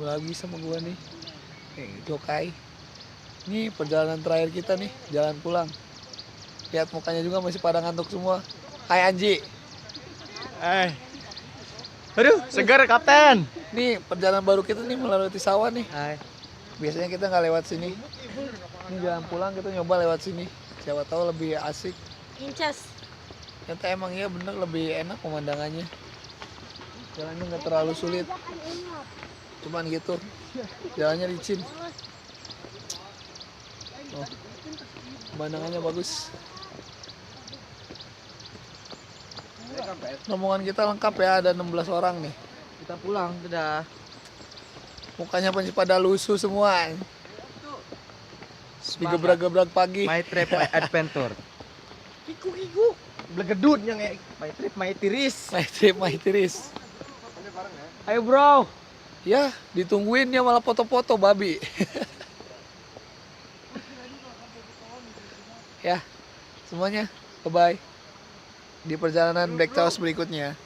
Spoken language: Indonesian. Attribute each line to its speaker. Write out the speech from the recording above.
Speaker 1: Lagi sama gua nih. Jokai. Ini perjalanan terakhir kita nih, jalan pulang. Lihat mukanya juga masih pada ngantuk semua. Hai Anji.
Speaker 2: Aduh, segar kapten.
Speaker 1: Nih perjalanan baru kita nih melalui sawah nih.
Speaker 2: Hai.
Speaker 1: Biasanya kita nggak lewat sini. Ini jalan pulang kita nyoba lewat sini. Siapa tahu lebih asik.
Speaker 3: Incas.
Speaker 1: Ternyata emang iya bener lebih enak pemandangannya. Jalannya nggak terlalu sulit. Cuman gitu. Jalannya licin. Oh, pemandangannya bagus. Rombongan kita lengkap ya, ada 16 orang nih.
Speaker 2: Kita pulang, dadah.
Speaker 1: Mukanya masih pada lusuh semua. Digebrak-gebrak pagi.
Speaker 2: My trip, my adventure. Kiku. Blegedut yang my trip, my tiris.
Speaker 1: My trip, my tiris.
Speaker 2: Ayo bro.
Speaker 1: Ya, ditungguin dia malah foto-foto babi. Ya, semuanya, bye-bye. Di perjalanan Black Chaos berikutnya.